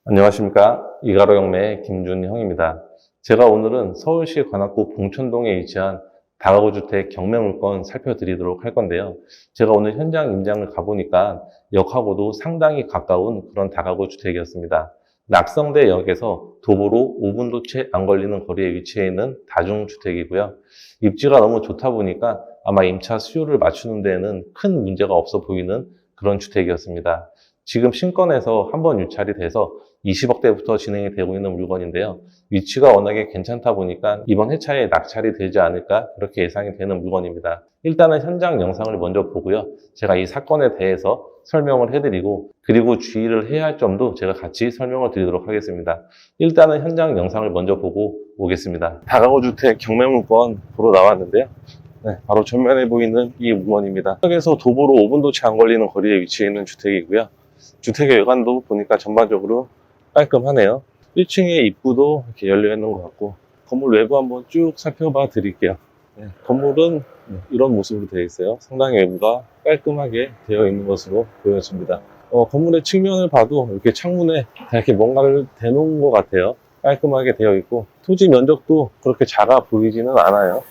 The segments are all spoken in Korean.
안녕하십니까. 이가로 경매 김준형입니다. 제가 오늘은 서울시 관악구 봉천동에 위치한 다가구 주택 경매물건 살펴드리도록 할 건데요. 제가 오늘 현장 임장을 가보니까 역하고도 상당히 가까운 그런 다가구 주택이었습니다. 낙성대역에서 도보로 5분도 채 안 걸리는 거리에 위치해 있는 다중주택이고요. 입지가 너무 좋다 보니까 아마 임차 수요를 맞추는 데에는 큰 문제가 없어 보이는 그런 주택이었습니다. 지금 신건에서 한번 유찰이 돼서 20억대부터 진행이 되고 있는 물건인데요. 위치가 워낙에 괜찮다 보니까 이번 회차에 낙찰이 되지 않을까 그렇게 예상이 되는 물건입니다. 일단은 현장 영상을 먼저 보고요. 제가 이 사건에 대해서 설명을 해드리고 그리고 주의를 해야 할 점도 제가 같이 설명을 드리도록 하겠습니다. 일단은 현장 영상을 먼저 보고 오겠습니다. 다가구 주택 경매물건 보러 나왔는데요. 바로 전면에 보이는 이 물건입니다. 여기서 도보로 5분도 채 안 걸리는 거리에 위치해 있는 주택이고요. 주택의 외관도 보니까 전반적으로 깔끔하네요. 1층의 입구도 이렇게 열려 있는 것 같고 건물 외부 한번 쭉 살펴봐 드릴게요. 건물은 이런 모습으로 되어 있어요. 상당히 외부가 깔끔하게 되어 있는 것으로 보여집니다. 건물의 측면을 봐도 이렇게 창문에 이렇게 뭔가를 대놓은 것 같아요. 깔끔하게 되어 있고 토지 면적도 그렇게 작아 보이지는 않아요.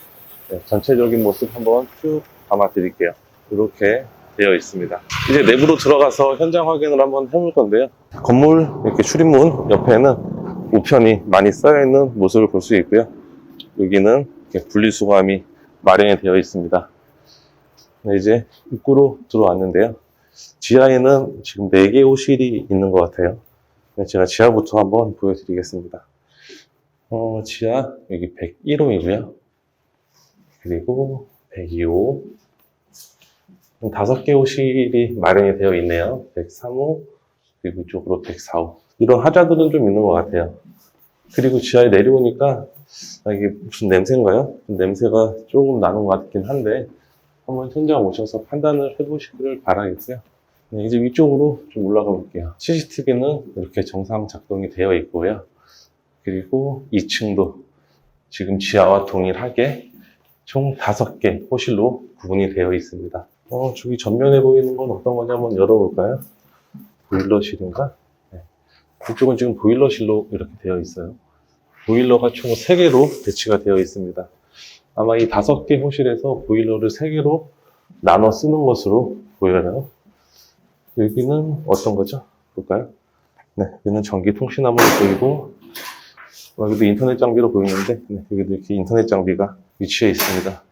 전체적인 모습 한번 쭉 담아 드릴게요. 이렇게 되어 있습니다. 이제 내부로 들어가서 현장 확인을 한번 해볼 건데요. 건물 이렇게 출입문 옆에는 우편이 많이 쌓여 있는 모습을 볼 수 있고요. 여기는 이렇게 분리수거함이 마련이 되어 있습니다. 이제 입구로 들어왔는데요. 지하에는 지금 4개의 호실이 있는 것 같아요. 제가 지하부터 한번 보여드리겠습니다. 지하 여기 101호이고요. 그리고 102호 5개 호실이 마련이 되어 있네요. 103호, 그리고 이쪽으로 104호. 이런 하자들은 좀 있는 것 같아요. 그리고 지하에 내려오니까, 이게 무슨 냄새인가요? 냄새가 조금 나는 것 같긴 한데, 한번 현장 오셔서 판단을 해보시기를 바라겠고요. 이제 위쪽으로 좀 올라가 볼게요. CCTV는 이렇게 정상 작동이 되어 있고요. 그리고 2층도 지금 지하와 동일하게 총 5개 호실로 구분이 되어 있습니다. 저기 전면에 보이는 건 어떤 건지 한번 열어볼까요? 보일러실인가? 네. 이쪽은 지금 보일러실로 이렇게 되어 있어요. 보일러가 총 3개로 배치가 되어 있습니다. 아마 이 5개 호실에서 보일러를 3개로 나눠 쓰는 것으로 보여요. 여기는 어떤 거죠? 볼까요? 네, 여기는 전기 통신화물이 보이고, 여기도 인터넷 장비로 보이는데, 여기도 이렇게 인터넷 장비가 위치해 있습니다.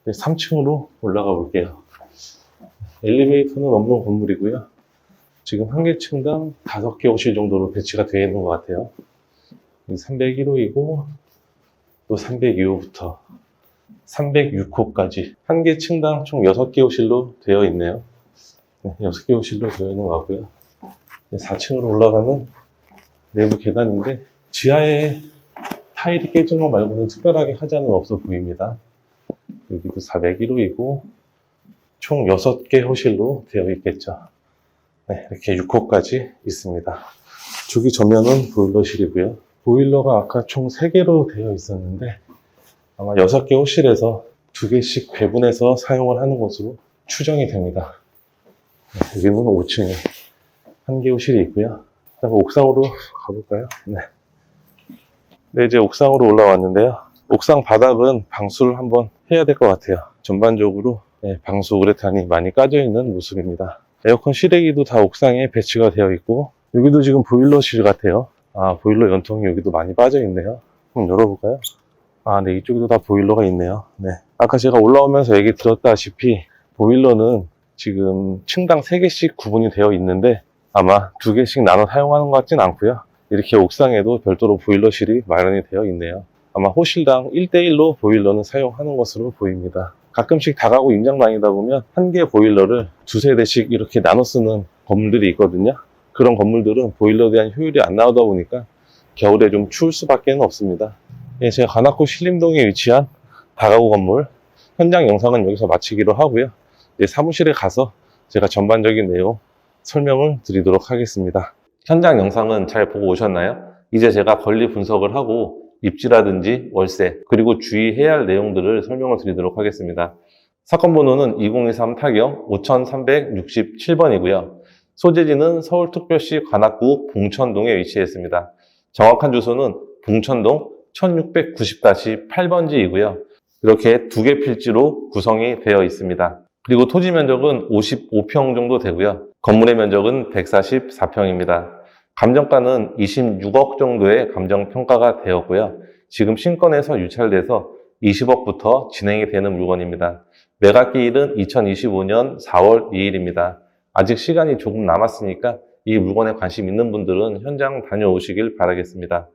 3층으로 올라가 볼게요. 엘리베이터는 없는 건물이고요. 지금 한 개 층당 5개 호실 정도로 배치가 되어 있는 것 같아요. 301호이고 또 302호부터 306호까지 한 개 층당 총 6개 호실로 되어 있네요. 6개 호실로 되어 있는 것 같고요. 4층으로 올라가는 내부 계단인데 지하에 타일이 깨진 거 말고는 특별하게 하자는 없어 보입니다. 여기도 401호이고 총 6개 호실로 되어 있겠죠. 이렇게 6호까지 있습니다. 저기 전면은 보일러실이고요. 보일러가 아까 총 3개로 되어 있었는데 아마 6개 호실에서 2개씩 배분해서 사용을 하는 것으로 추정이 됩니다. 여기는 5층에 1개 호실이 있고요. 옥상으로 가볼까요? 네, 이제 옥상으로 올라왔는데요. 옥상 바닥은 방수를 한번 해야 될 것 같아요. 전반적으로 방수 우레탄이 많이 까져 있는 모습입니다. 에어컨 실외기도 다 옥상에 배치가 되어 있고 여기도 지금 보일러실 같아요. 보일러 연통이 여기도 많이 빠져 있네요. 한번 열어볼까요? 네, 이쪽에도 다 보일러가 있네요. 아까 제가 올라오면서 얘기 들었다시피 보일러는 지금 층당 3개씩 구분이 되어 있는데 아마 2개씩 나눠 사용하는 것 같진 않고요. 이렇게 옥상에도 별도로 보일러실이 마련이 되어 있네요. 아마 호실당 1대1로 보일러는 사용하는 것으로 보입니다. 가끔씩 다가구 임장 다니다 보면 한 개 보일러를 2-3대씩 이렇게 나눠 쓰는 건물들이 있거든요. 그런 건물들은 보일러에 대한 효율이 안 나오다 보니까 겨울에 좀 추울 수밖에 없습니다. 제가 관악구 신림동에 위치한 다가구 건물 현장 영상은 여기서 마치기로 하고요. 사무실에 가서 제가 전반적인 내용 설명을 드리도록 하겠습니다. 현장 영상은 잘 보고 오셨나요? 이제 제가 권리 분석을 하고 입지라든지 월세 그리고 주의해야 할 내용들을 설명을 드리도록 하겠습니다. 사건 번호는 2023 타경 5367번이고요. 소재지는 서울특별시 관악구 봉천동에 위치해 있습니다. 정확한 주소는 봉천동 1690-8번지이고요. 이렇게 두 개 필지로 구성이 되어 있습니다. 그리고 토지 면적은 55평 정도 되고요. 건물의 면적은 144평입니다. 감정가는 26억 정도의 감정평가가 되었고요. 지금 신건에서 유찰돼서 20억부터 진행이 되는 물건입니다. 매각기일은 2025년 4월 2일입니다. 아직 시간이 조금 남았으니까 이 물건에 관심 있는 분들은 현장 다녀오시길 바라겠습니다.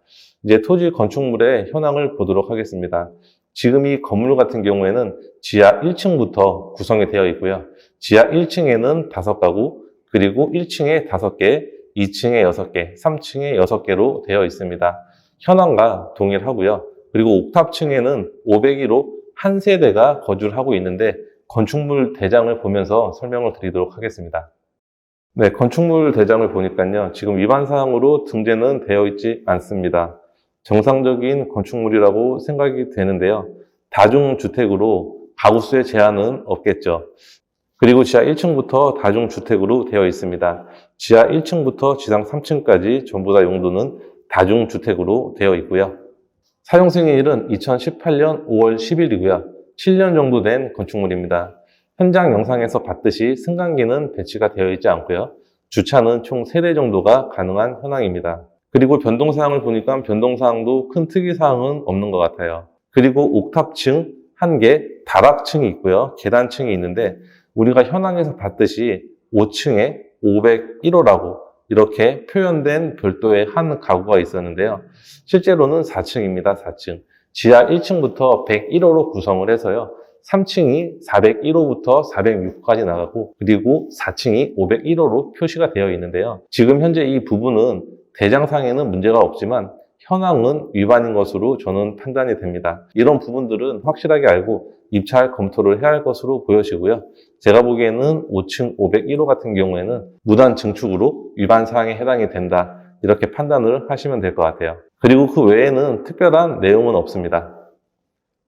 이제 토지 건축물의 현황을 보도록 하겠습니다. 지금 이 건물 같은 경우에는 지하 1층부터 구성이 되어 있고요. 지하 1층에는 5가구, 그리고 1층에 5개, 2층에 6개, 3층에 6개로 되어 있습니다. 현황과 동일하고요. 그리고 옥탑층에는 501호 한 세대가 거주를 하고 있는데 건축물 대장을 보면서 설명을 드리도록 하겠습니다. 네, 건축물 대장을 보니까요. 지금 위반 사항으로 등재는 되어 있지 않습니다. 정상적인 건축물이라고 생각이 되는데요. 다중주택으로 가구수의 제한은 없겠죠. 그리고 지하 1층부터 다중주택으로 되어 있습니다. 지하 1층부터 지상 3층까지 전부 다 용도는 다중주택으로 되어 있고요. 사용 승인일은 2018년 5월 10일이고요. 7년 정도 된 건축물입니다. 현장 영상에서 봤듯이 승강기는 배치가 되어 있지 않고요. 주차는 총 3대 정도가 가능한 현황입니다. 그리고 변동사항을 보니까 변동사항도 큰 특이사항은 없는 것 같아요. 그리고 옥탑층 1개, 다락층이 있고요. 계단층이 있는데 우리가 현황에서 봤듯이 5층에 501호라고 이렇게 표현된 별도의 한 가구가 있었는데요. 실제로는 4층입니다. 4층. 지하 1층부터 101호로 구성을 해서요. 3층이 401호부터 406호까지 나가고 그리고 4층이 501호로 표시가 되어 있는데요. 지금 현재 이 부분은 대장상에는 문제가 없지만 현황은 위반인 것으로 저는 판단이 됩니다. 이런 부분들은 확실하게 알고 입찰 검토를 해야 할 것으로 보여지고요. 제가 보기에는 5층 501호 같은 경우에는 무단 증축으로 위반 사항에 해당이 된다. 이렇게 판단을 하시면 될 것 같아요. 그리고 그 외에는 특별한 내용은 없습니다.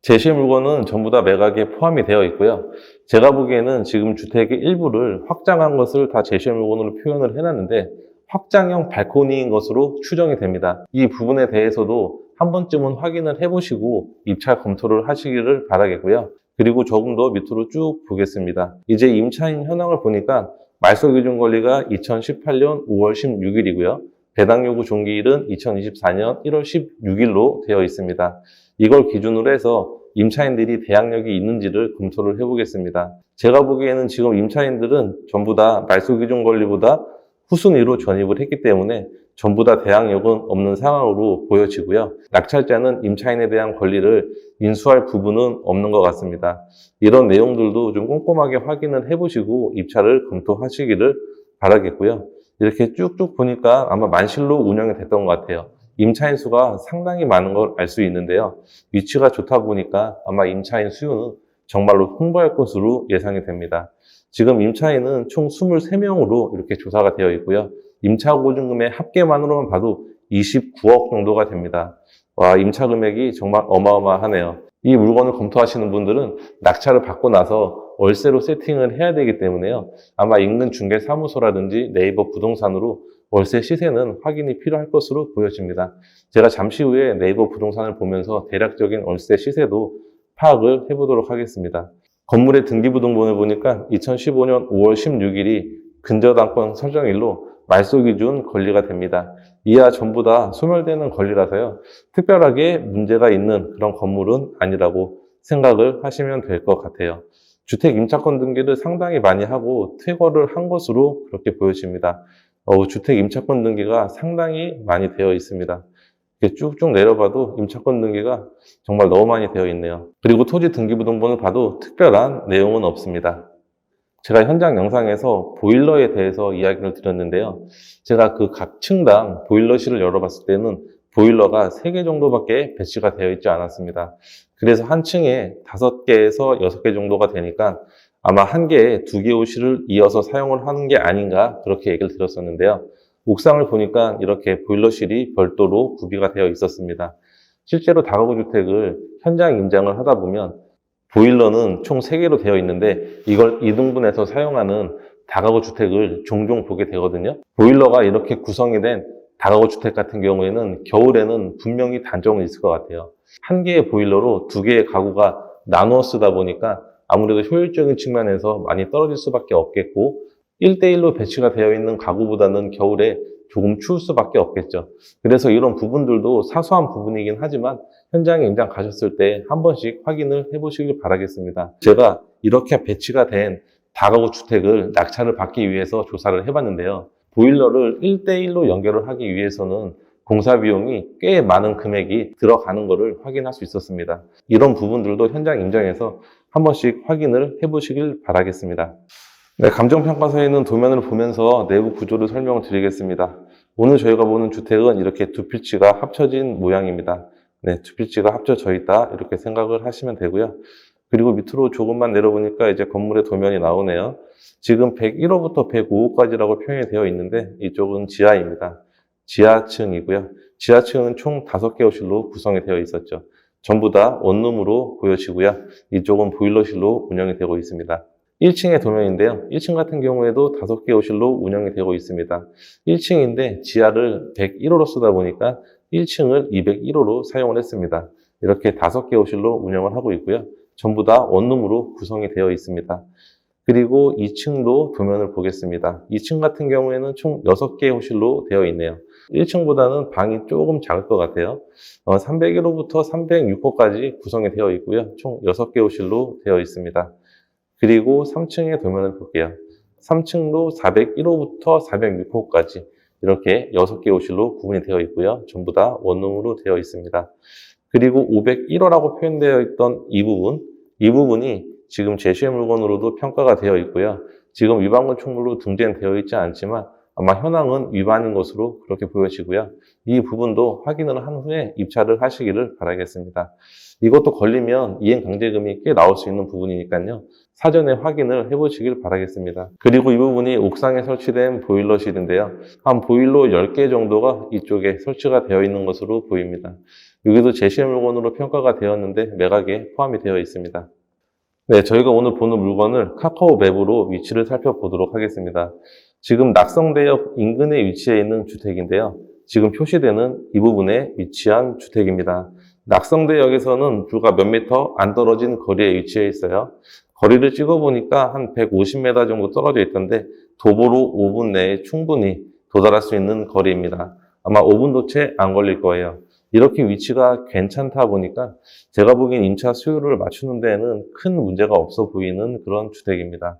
제시 물건은 전부 다 매각에 포함이 되어 있고요. 제가 보기에는 지금 주택의 일부를 확장한 것을 다 제시 물건으로 표현을 해놨는데 확장형 발코니인 것으로 추정이 됩니다. 이 부분에 대해서도 한 번쯤은 확인을 해보시고 입찰 검토를 하시기를 바라겠고요. 그리고 조금 더 밑으로 쭉 보겠습니다. 이제 임차인 현황을 보니까 말소 기준 권리가 2018년 5월 16일이고요. 배당 요구 종기일은 2024년 1월 16일로 되어 있습니다. 이걸 기준으로 해서 임차인들이 대항력이 있는지를 검토를 해보겠습니다. 제가 보기에는 지금 임차인들은 전부 다 말소 기준 권리보다 후순위로 전입을 했기 때문에 전부 다 대항력은 없는 상황으로 보여지고요. 낙찰자는 임차인에 대한 권리를 인수할 부분은 없는 것 같습니다. 이런 내용들도 좀 꼼꼼하게 확인을 해보시고 입찰을 검토하시기를 바라겠고요. 이렇게 쭉쭉 보니까 아마 만실로 운영이 됐던 것 같아요. 임차인 수가 상당히 많은 걸 알 수 있는데요. 위치가 좋다 보니까 아마 임차인 수요는 정말로 홍보할 것으로 예상이 됩니다. 지금 임차인은 총 23명으로 이렇게 조사가 되어 있고요. 임차 보증금의 합계만으로만 봐도 29억 정도가 됩니다. 와, 임차 금액이 정말 어마어마하네요. 이 물건을 검토하시는 분들은 낙찰을 받고 나서 월세로 세팅을 해야 되기 때문에요. 아마 인근 중개사무소라든지 네이버 부동산으로 월세 시세는 확인이 필요할 것으로 보여집니다. 제가 잠시 후에 네이버 부동산을 보면서 대략적인 월세 시세도 파악을 해보도록 하겠습니다. 건물의 등기부등본을 보니까 2015년 5월 16일이 근저당권 설정일로 말소 기준 권리가 됩니다. 이하 전부 다 소멸되는 권리라서요. 특별하게 문제가 있는 그런 건물은 아니라고 생각을 하시면 될 것 같아요. 주택 임차권 등기를 상당히 많이 하고 퇴거를 한 것으로 그렇게 보여집니다. 주택 임차권 등기가 상당히 많이 되어 있습니다. 이렇게 쭉쭉 내려봐도 임차권 등기가 정말 너무 많이 되어 있네요. 그리고 토지 등기부등본을 봐도 특별한 내용은 없습니다. 제가 현장 영상에서 보일러에 대해서 이야기를 드렸는데요. 제가 그 각 층당 보일러실을 열어봤을 때는 보일러가 3개 정도밖에 배치가 되어 있지 않았습니다. 그래서 한 층에 5개에서 6개 정도가 되니까 아마 한 개에 2개 호실을 이어서 사용을 하는 게 아닌가 그렇게 얘기를 드렸었는데요. 옥상을 보니까 이렇게 보일러실이 별도로 구비가 되어 있었습니다. 실제로 다가구 주택을 현장 임장을 하다 보면 보일러는 총 3개로 되어 있는데 이걸 2등분해서 사용하는 다가구 주택을 종종 보게 되거든요. 보일러가 이렇게 구성이 된 다가구 주택 같은 경우에는 겨울에는 분명히 단점은 있을 것 같아요. 한 개의 보일러로 두 개의 가구가 나누어 쓰다 보니까 아무래도 효율적인 측면에서 많이 떨어질 수밖에 없겠고 1대1로 배치가 되어 있는 가구보다는 겨울에 조금 추울 수밖에 없겠죠. 그래서 이런 부분들도 사소한 부분이긴 하지만 현장에 임장 가셨을 때 한 번씩 확인을 해보시길 바라겠습니다. 제가 이렇게 배치가 된 다가구 주택을 낙찰을 받기 위해서 조사를 해봤는데요. 보일러를 1대1로 연결을 하기 위해서는 공사 비용이 꽤 많은 금액이 들어가는 것을 확인할 수 있었습니다. 이런 부분들도 현장 임장에서 한 번씩 확인을 해보시길 바라겠습니다. 네, 감정평가서에 있는 도면을 보면서 내부 구조를 설명을 드리겠습니다. 오늘 저희가 보는 주택은 이렇게 두 필지가 합쳐진 모양입니다. 네, 두 필지가 합쳐져 있다 이렇게 생각을 하시면 되고요. 그리고 밑으로 조금만 내려보니까 이제 건물의 도면이 나오네요. 지금 101호부터 105호까지라고 표현이 되어 있는데 이쪽은 지하입니다. 지하층이고요. 지하층은 총 5개 호실로 구성이 되어 있었죠. 전부 다 원룸으로 보여지고요. 이쪽은 보일러실로 운영이 되고 있습니다. 1층의 도면인데요. 1층 같은 경우에도 5개 호실로 운영이 되고 있습니다. 1층인데 지하를 101호로 쓰다 보니까 1층을 201호로 사용을 했습니다. 이렇게 5개 호실로 운영을 하고 있고요. 전부 다 원룸으로 구성이 되어 있습니다. 그리고 2층도 도면을 보겠습니다. 2층 같은 경우에는 총 6개 호실로 되어 있네요. 1층보다는 방이 조금 작을 것 같아요. 301호부터 306호까지 구성이 되어 있고요. 총 6개 호실로 되어 있습니다. 그리고 3층의 도면을 볼게요. 3층도 401호부터 406호까지 이렇게 6개 호실로 구분이 되어 있고요. 전부 다 원룸으로 되어 있습니다. 그리고 501호라고 표현되어 있던 이 부분이 지금 제시의 물건으로도 평가가 되어 있고요. 지금 위반 건축물로 등재되어 있지 않지만 아마 현황은 위반인 것으로 그렇게 보여지고요. 이 부분도 확인을 한 후에 입찰을 하시기를 바라겠습니다. 이것도 걸리면 이행강제금이 꽤 나올 수 있는 부분이니까요. 사전에 확인을 해보시길 바라겠습니다. 그리고 이 부분이 옥상에 설치된 보일러실인데요. 한 보일러 10개 정도가 이쪽에 설치가 되어 있는 것으로 보입니다. 여기도 제시의 물건으로 평가가 되었는데 매각에 포함이 되어 있습니다. 네, 저희가 오늘 보는 물건을 카카오 맵으로 위치를 살펴보도록 하겠습니다. 지금 낙성대역 인근에 위치해 있는 주택인데요. 지금 표시되는 이 부분에 위치한 주택입니다. 낙성대역에서는 불과 몇 미터 안 떨어진 거리에 위치해 있어요. 거리를 찍어보니까 한 150m 정도 떨어져 있던데 도보로 5분 내에 충분히 도달할 수 있는 거리입니다. 아마 5분도 채 안 걸릴 거예요. 이렇게 위치가 괜찮다 보니까 제가 보기엔 임차 수요를 맞추는 데에는 큰 문제가 없어 보이는 그런 주택입니다.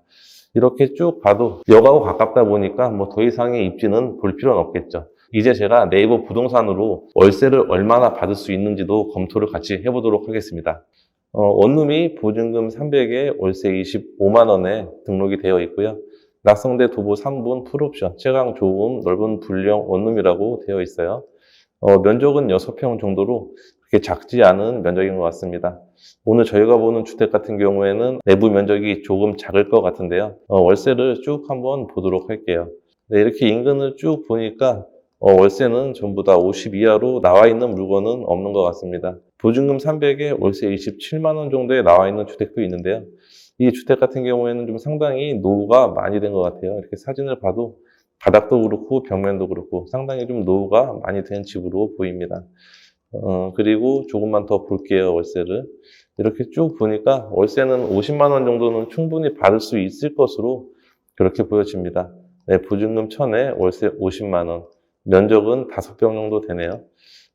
이렇게 쭉 봐도 역하고 가깝다 보니까 뭐 더 이상의 입지는 볼 필요는 없겠죠. 이제 제가 네이버 부동산으로 월세를 얼마나 받을 수 있는지도 검토를 같이 해보도록 하겠습니다. 원룸이 보증금 300에 월세 25만 원에 등록이 되어 있고요. 낙성대 도보 3분 풀옵션, 채광 좋음, 넓은 분령 원룸이라고 되어 있어요. 면적은 6평 정도로 그렇게 작지 않은 면적인 것 같습니다. 오늘 저희가 보는 주택 같은 경우에는 내부 면적이 조금 작을 것 같은데요. 월세를 쭉 한번 보도록 할게요. 네, 이렇게 인근을 쭉 보니까 월세는 전부 다 50 이하로 나와 있는 물건은 없는 것 같습니다. 보증금 300에 월세 27만 원 정도에 나와 있는 주택도 있는데요. 이 주택 같은 경우에는 좀 상당히 노후가 많이 된 것 같아요. 이렇게 사진을 봐도 바닥도 그렇고 벽면도 그렇고 상당히 좀 노후가 많이 된 집으로 보입니다. 그리고 조금만 더 볼게요, 월세를. 이렇게 쭉 보니까 월세는 50만 원 정도는 충분히 받을 수 있을 것으로 그렇게 보여집니다. 네, 보증금 1000에 월세 50만 원. 면적은 5평 정도 되네요.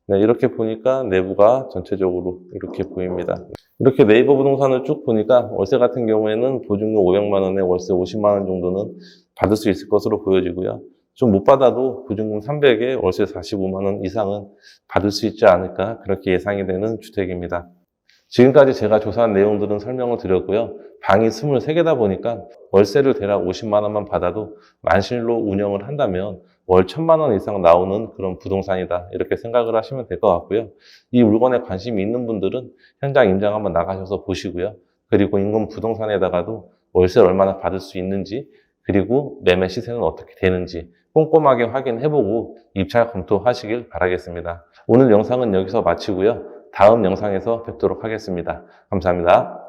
네, 이렇게 보니까 내부가 전체적으로 이렇게 보입니다. 이렇게 네이버 부동산을 쭉 보니까 월세 같은 경우에는 보증금 500만 원에 월세 50만 원 정도는 받을 수 있을 것으로 보여지고요. 좀 못 받아도 보증금 300에 월세 45만 원 이상은 받을 수 있지 않을까 그렇게 예상이 되는 주택입니다. 지금까지 제가 조사한 내용들은 설명을 드렸고요. 방이 23개다 보니까 월세를 대략 50만 원만 받아도 만실로 운영을 한다면 월 1000만 원 이상 나오는 그런 부동산이다 이렇게 생각을 하시면 될 것 같고요. 이 물건에 관심이 있는 분들은 현장 임장 한번 나가셔서 보시고요. 그리고 인근 부동산에다가도 월세를 얼마나 받을 수 있는지 그리고 매매 시세는 어떻게 되는지 꼼꼼하게 확인해보고 입찰 검토하시길 바라겠습니다. 오늘 영상은 여기서 마치고요. 다음 영상에서 뵙도록 하겠습니다. 감사합니다.